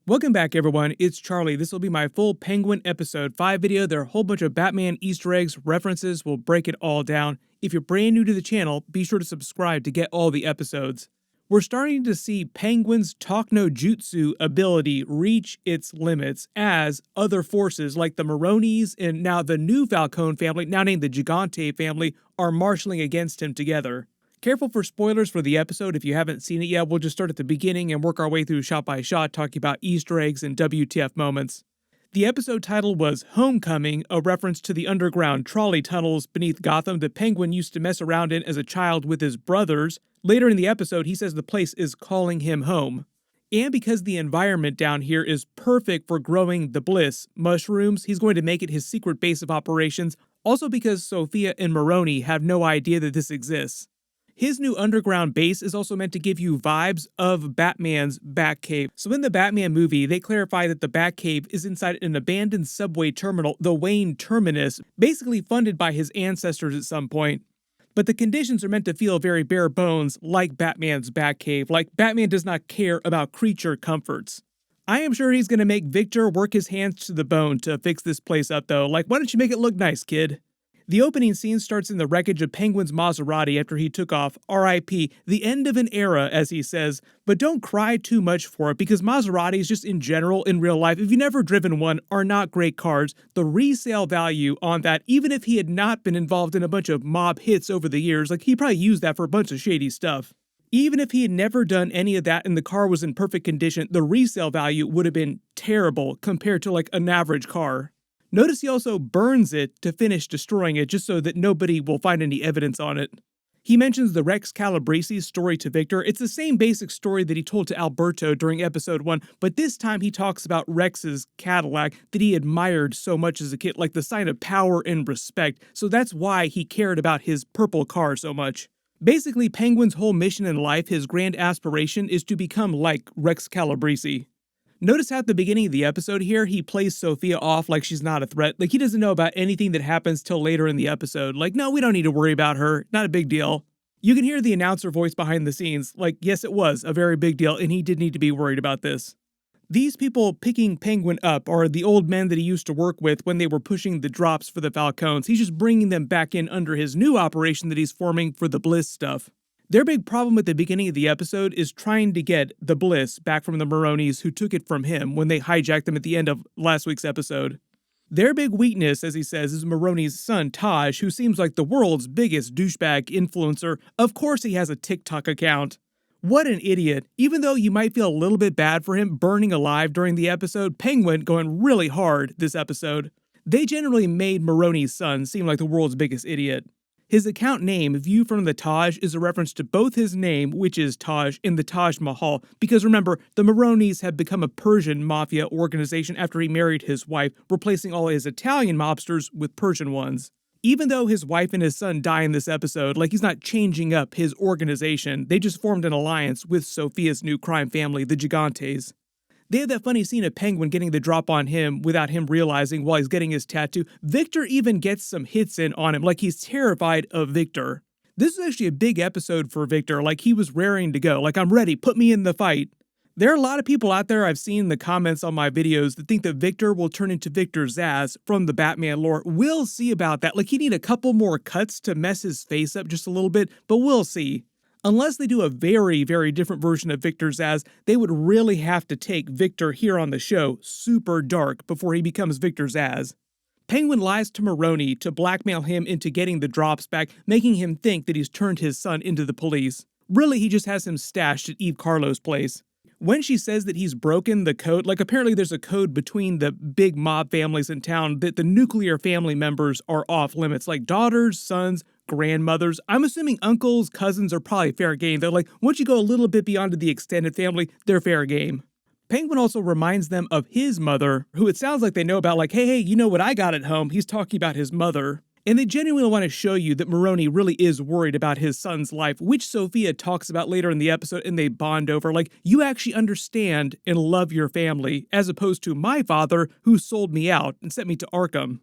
Welcome back, everyone. It's Charlie. This will be my full Penguin episode 5 video. There are a whole bunch of Batman Easter eggs, references. We'll break it all down. If you're brand new to the channel, be sure to subscribe to get all the episodes. We're starting to see Penguin's Talk No Jutsu ability reach its limits as other forces like the Maronis and now the new Falcone family, now named the Gigante family, are marshaling against him together. Careful for spoilers for the episode if you haven't seen it yet. We'll just start at the beginning and work our way through shot by shot, talking about Easter eggs and WTF moments. The episode title was Homecoming, a reference to the underground trolley tunnels beneath Gotham that Penguin used to mess around in as a child with his brothers. Later in the episode, he says the place is calling him home. And because the environment down here is perfect for growing the Bliss mushrooms, he's going to make it his secret base of operations. Also because Sophia and Maroni have no idea that this exists. His new underground base is also meant to give you vibes of Batman's Batcave. So in the Batman movie, they clarify that the Batcave is inside an abandoned subway terminal, the Wayne Terminus, basically funded by his ancestors at some point. But the conditions are meant to feel very bare bones, like Batman's Batcave, like Batman does not care about creature comforts. I am sure he's going to make Victor work his hands to the bone to fix this place up though. Like, why don't you make it look nice, kid? The opening scene starts in the wreckage of Penguin's Maserati after he took off, R.I.P., the end of an era, as he says, but don't cry too much for it because Maseratis just in general, in real life, if you've never driven one, are not great cars. The resale value on that, even if he had not been involved in a bunch of mob hits over the years, like he probably used that for a bunch of shady stuff. Even if he had never done any of that and the car was in perfect condition, the resale value would have been terrible compared to like an average car. Notice he also burns it to finish destroying it just so that nobody will find any evidence on it. He mentions the Rex Calabrese story to Victor. It's the same basic story that he told to Alberto during episode 1, but this time he talks about Rex's Cadillac that he admired so much as a kid, like the sign of power and respect, so that's why he cared about his purple car so much. Basically, Penguin's whole mission in life, his grand aspiration, is to become like Rex Calabrese. Notice how at the beginning of the episode here, he plays Sophia off like she's not a threat. Like he doesn't know about anything that happens till later in the episode. Like, no, we don't need to worry about her. Not a big deal. You can hear the announcer voice behind the scenes. Like, yes, it was a very big deal, and he did need to be worried about this. These people picking Penguin up are the old men that he used to work with when they were pushing the drops for the Falcones. He's just bringing them back in under his new operation that he's forming for the Bliss stuff. Their big problem at the beginning of the episode is trying to get the Bliss back from the Maronis who took it from him when they hijacked them at the end of last week's episode. Their big weakness, as he says, is Maroni's son, Taj, who seems like the world's biggest douchebag influencer. Of course he has a TikTok account. What an idiot. Even though you might feel a little bit bad for him burning alive during the episode, Penguin going really hard this episode. They generally made Maroni's son seem like the world's biggest idiot. His account name, View from the Taj, is a reference to both his name, which is Taj, and the Taj Mahal, because remember, the Maronis have become a Persian mafia organization after he married his wife, replacing all his Italian mobsters with Persian ones. Even though his wife and his son die in this episode, like he's not changing up his organization, they just formed an alliance with Sophia's new crime family, the Gigantes. They have that funny scene of Penguin getting the drop on him without him realizing while he's getting his tattoo. Victor even gets some hits in on him, like he's terrified of Victor. This is actually a big episode for Victor, like he was raring to go, like I'm ready, put me in the fight. There are a lot of people out there I've seen in the comments on my videos that think that Victor will turn into Victor Zsasz from the Batman lore. We'll see about that, like he need a couple more cuts to mess his face up just a little bit, but we'll see. Unless they do a very, very different version of Victor Zsasz, they would really have to take Victor here on the show super dark before he becomes Victor Zsasz. Penguin lies to Maroni to blackmail him into getting the drops back, making him think that he's turned his son into the police. Really, he just has him stashed at Eve Carlo's place. When she says that he's broken the code, like apparently there's a code between the big mob families in town that the nuclear family members are off limits, like daughters, sons, grandmothers. I'm assuming uncles, cousins are probably fair game. They're like, once you go a little bit beyond the extended family, they're fair game. Penguin also reminds them of his mother, who it sounds like they know about, like, hey, you know what I got at home? He's talking about his mother. And they genuinely want to show you that Maroni really is worried about his son's life, which Sophia talks about later in the episode and they bond over. Like, you actually understand and love your family, as opposed to my father who sold me out and sent me to Arkham.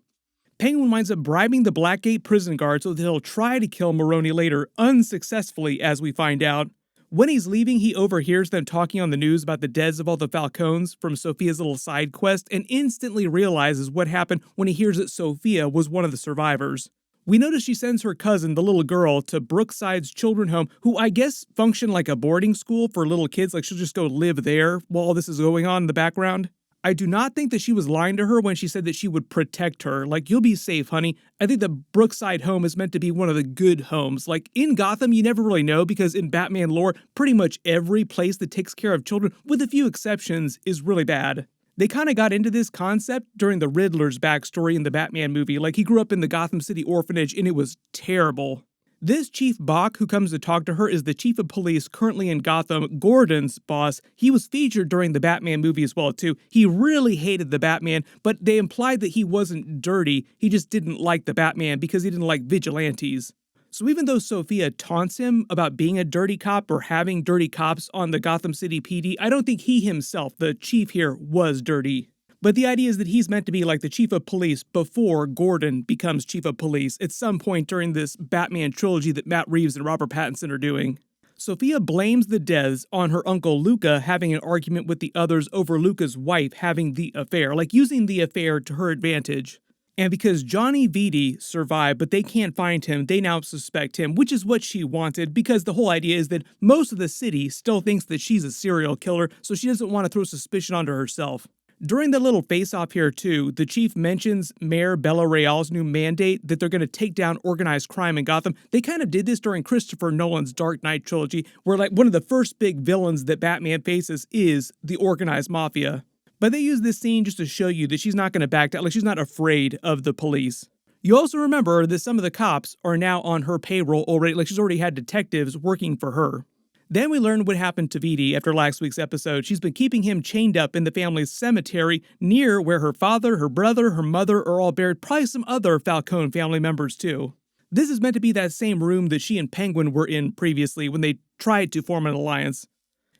Penguin winds up bribing the Blackgate prison guard so that he'll try to kill Maroni later, unsuccessfully as we find out. When he's leaving, he overhears them talking on the news about the deaths of all the Falcones from Sophia's little side quest and instantly realizes what happened when he hears that Sophia was one of the survivors. We notice she sends her cousin, the little girl, to Brookside's children's home, who I guess function like a boarding school for little kids, like she'll just go live there while all this is going on in the background. I do not think that she was lying to her when she said that she would protect her. Like, you'll be safe, honey. I think the Brookside home is meant to be one of the good homes. Like, in Gotham, you never really know because in Batman lore, pretty much every place that takes care of children, with a few exceptions, is really bad. They kind of got into this concept during the Riddler's backstory in the Batman movie. Like, he grew up in the Gotham City orphanage and it was terrible. This Chief Bach who comes to talk to her is the chief of police currently in Gotham, Gordon's boss. He was featured during the Batman movie as well too. He really hated the Batman, but they implied that he wasn't dirty, he just didn't like the Batman because he didn't like vigilantes. So even though Sophia taunts him about being a dirty cop or having dirty cops on the Gotham City PD, I don't think he himself, the chief here, was dirty. But the idea is that he's meant to be like the chief of police before Gordon becomes chief of police at some point during this Batman trilogy that Matt Reeves and Robert Pattinson are doing. Sophia blames the deaths on her uncle Luca having an argument with the others over Luca's wife having the affair, like using the affair to her advantage. And because Johnny Vitti survived, but they can't find him, they now suspect him, which is what she wanted, because the whole idea is that most of the city still thinks that she's a serial killer, so she doesn't want to throw suspicion onto herself. During the little face-off here, too, the chief mentions Mayor Bella Real's new mandate that they're going to take down organized crime in Gotham. They kind of did this during Christopher Nolan's Dark Knight trilogy, where like one of the first big villains that Batman faces is the organized mafia. But they use this scene just to show you that she's not going to back down, like she's not afraid of the police. You also remember that some of the cops are now on her payroll already, like she's already had detectives working for her. Then we learn what happened to Vitti after last week's episode. She's been keeping him chained up in the family's cemetery near where her father, her brother, her mother are all buried, probably some other Falcone family members too. This is meant to be that same room that she and Penguin were in previously when they tried to form an alliance.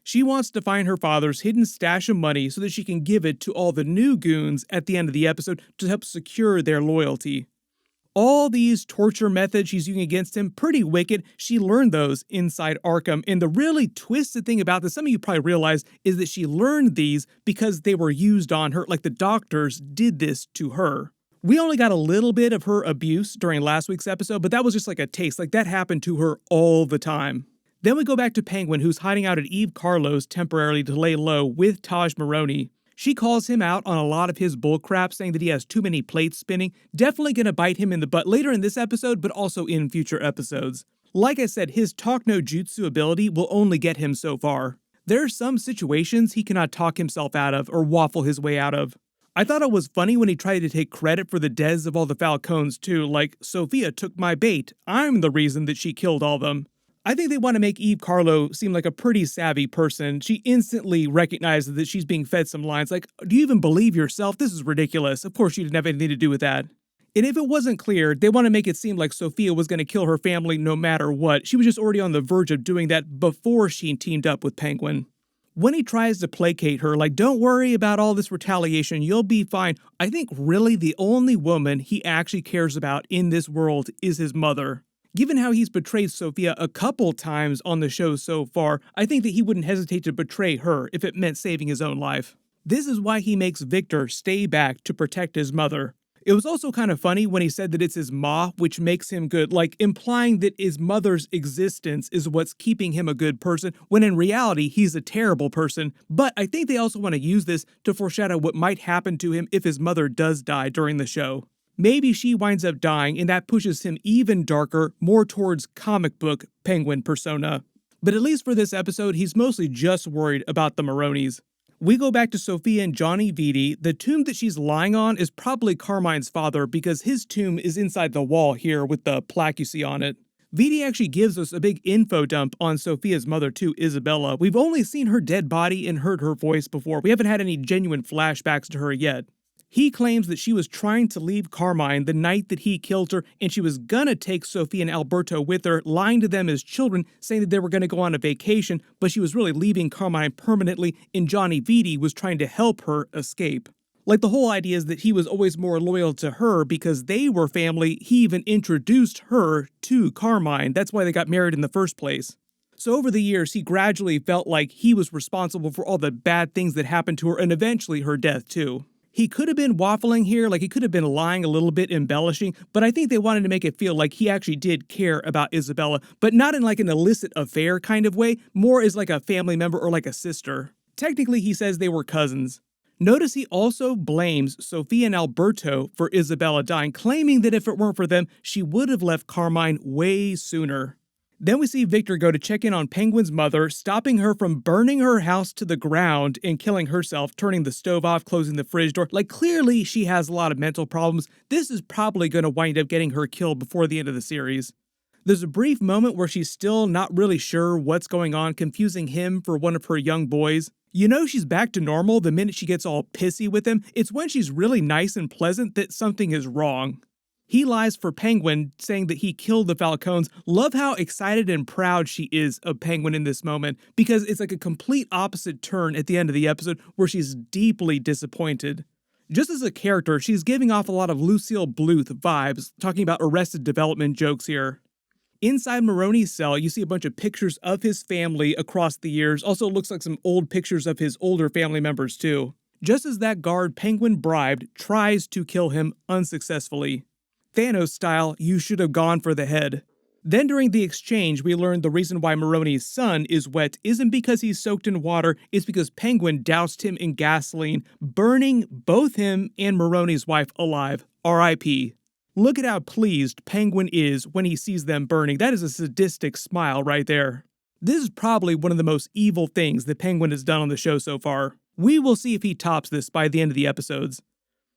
She wants to find her father's hidden stash of money so that she can give it to all the new goons at the end of the episode to help secure their loyalty. All these torture methods she's using against him, pretty wicked. She learned those inside Arkham. And the really twisted thing about this, some of you probably realize, is that she learned these because they were used on her, like the doctors did this to her. We only got a little bit of her abuse during last week's episode, but that was just like a taste. Like that happened to her all the time. Then we go back to Penguin, who's hiding out at Eve Carlo's temporarily to lay low with Sal Maroni. She calls him out on a lot of his bullcrap, saying that he has too many plates spinning. Definitely gonna bite him in the butt later in this episode, but also in future episodes. Like I said, his talk no jutsu ability will only get him so far. There are some situations he cannot talk himself out of or waffle his way out of. I thought it was funny when he tried to take credit for the deaths of all the Falcones too, like, Sophia took my bait, I'm the reason that she killed all them. I think they want to make Eve Carlo seem like a pretty savvy person. She instantly recognizes that she's being fed some lines like, do you even believe yourself? This is ridiculous. Of course she didn't have anything to do with that. And if it wasn't clear, they want to make it seem like Sophia was going to kill her family no matter what. She was just already on the verge of doing that before she teamed up with Penguin. When he tries to placate her, like, don't worry about all this retaliation, you'll be fine. I think really the only woman he actually cares about in this world is his mother. Given how he's betrayed Sophia a couple times on the show so far, I think that he wouldn't hesitate to betray her if it meant saving his own life. This is why he makes Victor stay back to protect his mother. It was also kind of funny when he said that it's his ma, which makes him good, like implying that his mother's existence is what's keeping him a good person, when in reality, he's a terrible person. But I think they also want to use this to foreshadow what might happen to him if his mother does die during the show. Maybe she winds up dying, and that pushes him even darker, more towards comic book Penguin persona. But at least for this episode, he's mostly just worried about the Maronis. We go back to Sophia and Johnny Vitti. The tomb that she's lying on is probably Carmine's father because his tomb is inside the wall here with the plaque you see on it. Vitti actually gives us a big info dump on Sophia's mother too, Isabella. We've only seen her dead body and heard her voice before. We haven't had any genuine flashbacks to her yet. He claims that she was trying to leave Carmine the night that he killed her, and she was gonna take Sophia and Alberto with her, lying to them as children, saying that they were gonna go on a vacation, but she was really leaving Carmine permanently, and Johnny Vitti was trying to help her escape. Like, the whole idea is that he was always more loyal to her because they were family. He even introduced her to Carmine. That's why they got married in the first place. So over the years, he gradually felt like he was responsible for all the bad things that happened to her and eventually her death too. He could have been waffling here, like he could have been lying a little bit, embellishing, but I think they wanted to make it feel like he actually did care about Isabella, but not in like an illicit affair kind of way, more as like a family member or like a sister. Technically, he says they were cousins. Notice he also blames Sophia and Alberto for Isabella dying, claiming that if it weren't for them, she would have left Carmine way sooner. Then we see Victor go to check in on Penguin's mother, stopping her from burning her house to the ground and killing herself, turning the stove off, closing the fridge door. Like, clearly she has a lot of mental problems. This is probably going to wind up getting her killed before the end of the series. There's a brief moment where she's still not really sure what's going on, confusing him for one of her young boys. You know she's back to normal the minute she gets all pissy with him. It's when she's really nice and pleasant that something is wrong. He lies for Penguin, saying that he killed the Falcones. Love how excited and proud she is of Penguin in this moment, because it's like a complete opposite turn at the end of the episode where she's deeply disappointed. Just as a character, she's giving off a lot of Lucille Bluth vibes, talking about Arrested Development jokes here. Inside Maroni's cell, you see a bunch of pictures of his family across the years. Also looks like some old pictures of his older family members too. Just as that guard Penguin bribed tries to kill him unsuccessfully. Thanos style, you should have gone for the head. Then during the exchange, we learned the reason why Maroni's son is wet isn't because he's soaked in water, it's because Penguin doused him in gasoline, burning both him and Maroni's wife alive. R.I.P. Look at how pleased Penguin is when he sees them burning. That is a sadistic smile right there. This is probably one of the most evil things that Penguin has done on the show so far. We will see if he tops this by the end of the episodes.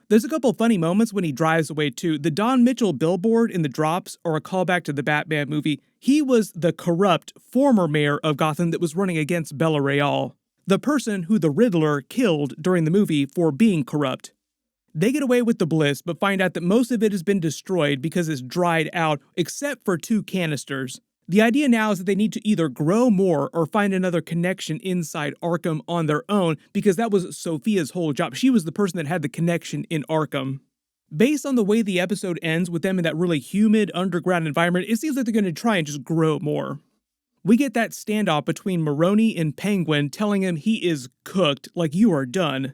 There's a couple funny moments when he drives away too. The Don Mitchell billboard in the drops are a callback to the Batman movie. He was the corrupt former mayor of Gotham that was running against Bella Real, the person who the Riddler killed during the movie for being corrupt. They get away with the Bliss, but find out that most of it has been destroyed because it's dried out, except for 2 canisters. The idea now is that they need to either grow more or find another connection inside Arkham on their own, because that was Sophia's whole job. She was the person that had the connection in Arkham. Based on the way the episode ends with them in that really humid underground environment, it seems like they're going to try and just grow more. We get that standoff between Maroni and Penguin telling him he is cooked, like you are done.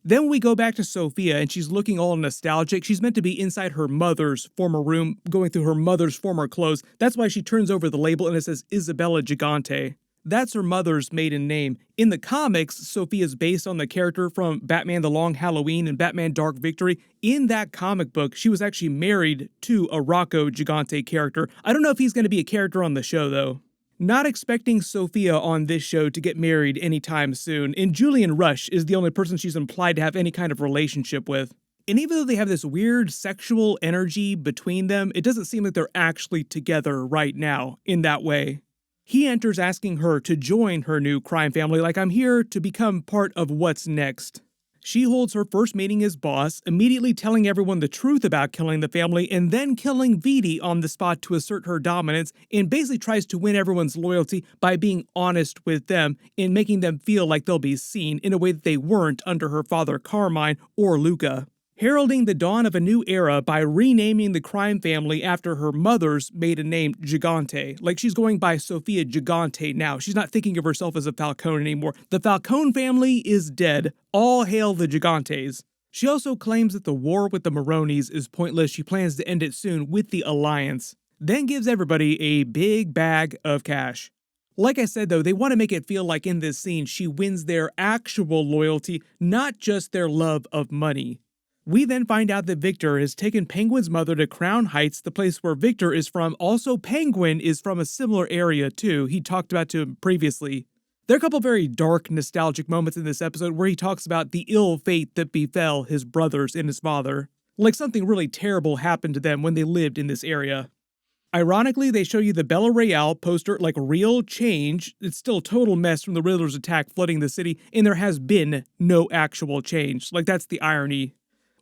Then we go back to Sophia and she's looking all nostalgic. She's meant to be inside her mother's former room, going through her mother's former clothes. That's why she turns over the label and it says Isabella Gigante. That's her mother's maiden name. In the comics, Sophia's based on the character from Batman The Long Halloween and Batman Dark Victory. In that comic book, she was actually married to a Rocco Gigante character. I don't know if he's going to be a character on the show though. Not expecting Sophia on this show to get married anytime soon, and Julian Rush is the only person she's implied to have any kind of relationship with. And even though they have this weird sexual energy between them, it doesn't seem like they're actually together right now in that way. He enters asking her to join her new crime family, like, I'm here to become part of what's next. She holds her first meeting as boss, immediately telling everyone the truth about killing the family and then killing Vitti on the spot to assert her dominance, and basically tries to win everyone's loyalty by being honest with them and making them feel like they'll be seen in a way that they weren't under her father Carmine or Luca. Heralding the dawn of a new era by renaming the crime family after her mother's maiden name, Gigante. Like, she's going by Sophia Gigante now. She's not thinking of herself as a Falcone anymore. The Falcone family is dead. All hail the Gigantes. She also claims that the war with the Maronis is pointless. She plans to end it soon with the Alliance. Then gives everybody a big bag of cash. Like I said though, they want to make it feel like in this scene she wins their actual loyalty, not just their love of money. We then find out that Victor has taken Penguin's mother to Crown Heights, the place where Victor is from. Also, Penguin is from a similar area too. He talked about to him previously. There are a couple very dark, nostalgic moments in this episode where he talks about the ill fate that befell his brothers and his father. Like something really terrible happened to them when they lived in this area. Ironically, they show you the Bella Real poster, like real change. It's still a total mess from the Riddler's attack flooding the city, and there has been no actual change. Like, that's the irony.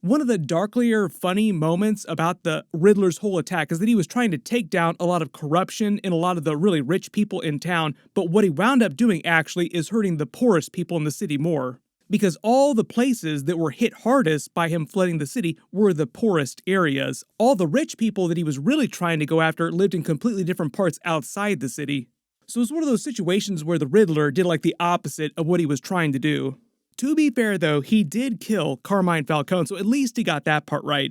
One of the darklier, funny moments about the Riddler's whole attack is that he was trying to take down a lot of corruption in a lot of the really rich people in town, but what he wound up doing actually is hurting the poorest people in the city more. because all the places that were hit hardest by him flooding the city were the poorest areas. All the rich people that he was really trying to go after lived in completely different parts outside the city. So it's one of those situations where the Riddler did like the opposite of what he was trying to do. To be fair though, he did kill Carmine Falcone, so at least he got that part right.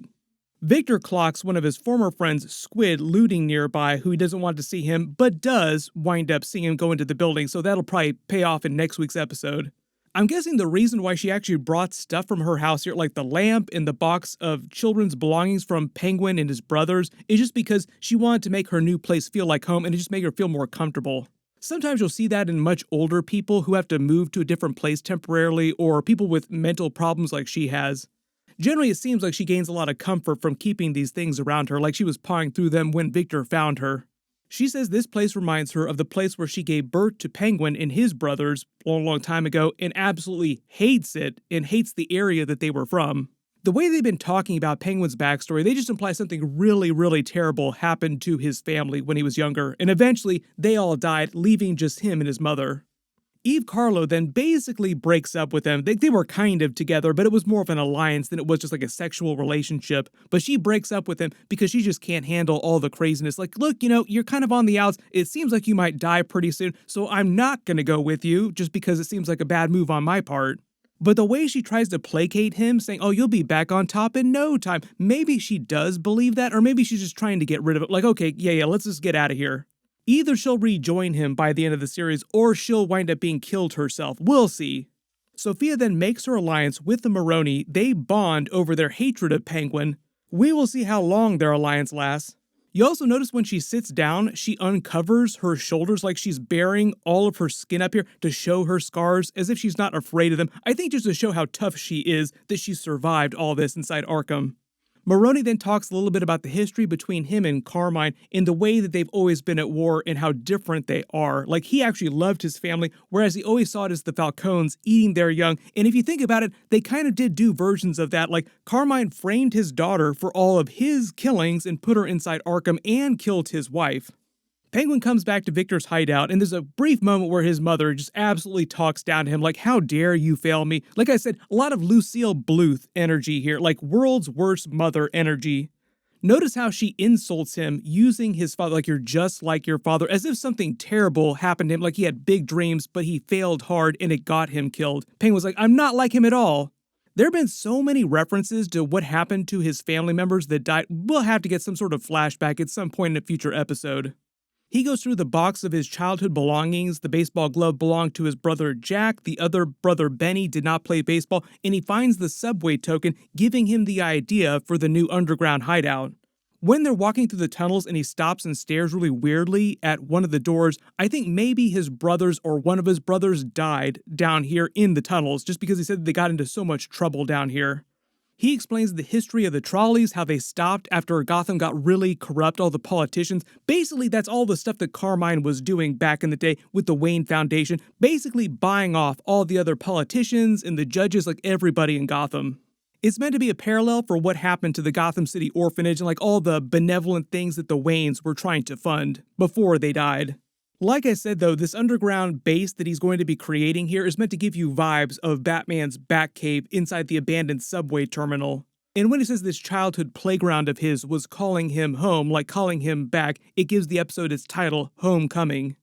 Victor clocks one of his former friends, Squid, looting nearby, who he doesn't want to see him, but does wind up seeing him go into the building, so that'll probably pay off in next week's episode. I'm guessing the reason why she actually brought stuff from her house here, like the lamp and the box of children's belongings from Penguin and his brothers, is just because she wanted to make her new place feel like home and just make her feel more comfortable. Sometimes you'll see that in much older people who have to move to a different place temporarily, or people with mental problems like she has. Generally, it seems like she gains a lot of comfort from keeping these things around her, like she was pawing through them when Victor found her. She says this place reminds her of the place where she gave birth to Penguin and his brothers a long time ago, and absolutely hates it and hates the area that they were from. The way they've been talking about Penguin's backstory, they just imply something really, really terrible happened to his family when he was younger, and eventually they all died, leaving just him and his mother. Eve Carlo then basically breaks up with them. They were kind of together, but it was more of an alliance than it was just like a sexual relationship. But she breaks up with him because she just can't handle all the craziness. Like, look, you're kind of on the outs. It seems like you might die pretty soon, so I'm not going to go with you just because it seems like a bad move on my part. But the way she tries to placate him, saying, oh, you'll be back on top in no time, maybe she does believe that, or maybe she's just trying to get rid of it. Like, okay, yeah, let's just get out of here. Either she'll rejoin him by the end of the series, or she'll wind up being killed herself. We'll see. Sophia then makes her alliance with the Maroni. They bond over their hatred of Penguin. We will see how long their alliance lasts. You also notice when she sits down, she uncovers her shoulders like she's bearing all of her skin up here to show her scars, as if she's not afraid of them. I think just to show how tough she is, that she survived all this inside Arkham. Maroni then talks a little bit about the history between him and Carmine in the way that they've always been at war and how different they are. Like, he actually loved his family, whereas he always saw it as the Falcones eating their young. And if you think about it, they kind of did do versions of that. Like, Carmine framed his daughter for all of his killings and put her inside Arkham and killed his wife. Penguin comes back to Victor's hideout, and there's a brief moment where his mother just absolutely talks down to him, like, how dare you fail me? Like I said, a lot of Lucille Bluth energy here, like world's worst mother energy. Notice how she insults him using his father, like, you're just like your father, as if something terrible happened to him, like he had big dreams, but he failed hard and it got him killed. Penguin's like, I'm not like him at all. There have been so many references to what happened to his family members that died. We'll have to get some sort of flashback at some point in a future episode. He goes through the box of his childhood belongings. The baseball glove belonged to his brother Jack. The other brother Benny did not play baseball, and he finds the subway token, giving him the idea for the new underground hideout. When they're walking through the tunnels and he stops and stares really weirdly at one of the doors, I think maybe his brothers or one of his brothers died down here in the tunnels, just because he said they got into so much trouble down here. He explains the history of the trolleys, how they stopped after Gotham got really corrupt, all the politicians. Basically, that's all the stuff that Carmine was doing back in the day with the Wayne Foundation, basically buying off all the other politicians and the judges, like everybody in Gotham. It's meant to be a parallel for what happened to the Gotham City orphanage and like all the benevolent things that the Waynes were trying to fund before they died. Like I said though, this underground base that he's going to be creating here is meant to give you vibes of Batman's Batcave inside the abandoned subway terminal. And when he says this childhood playground of his was calling him home, like calling him back, it gives the episode its title, Homecoming.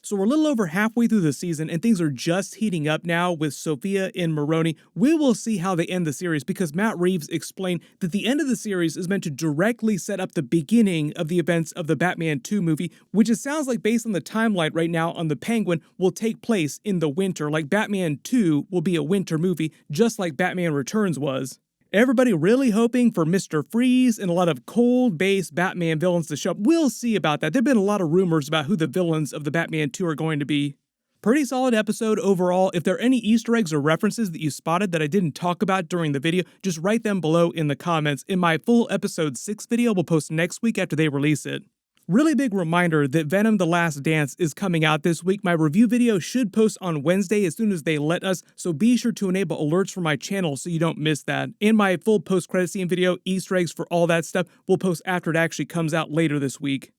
So we're a little over halfway through the season, and things are just heating up now with Sophia and Maroni. We will see how they end the series, because Matt Reeves explained that the end of the series is meant to directly set up the beginning of the events of the Batman 2 movie, which it sounds like, based on the timeline right now on the Penguin, will take place in the winter. Like Batman 2 will be a winter movie, just like Batman Returns was. Everybody really hoping for Mr. Freeze and a lot of cold-based Batman villains to show up. We'll see about that. There have been a lot of rumors about who the villains of the Batman 2 are going to be. Pretty solid episode overall. If there are any Easter eggs or references that you spotted that I didn't talk about during the video, just write them below in the comments. In my full episode 6 video, we'll post next week after they release it. Really big reminder that Venom: The Last Dance is coming out this week. My review video should post on Wednesday as soon as they let us, so be sure to enable alerts for my channel so you don't miss that. And my full post-credit scene video, Easter eggs for all that stuff, will post after it actually comes out later this week.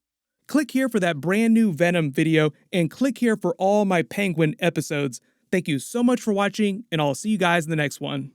Click here for that brand new Venom video, and click here for all my Penguin episodes. Thank you so much for watching, and I'll see you guys in the next one.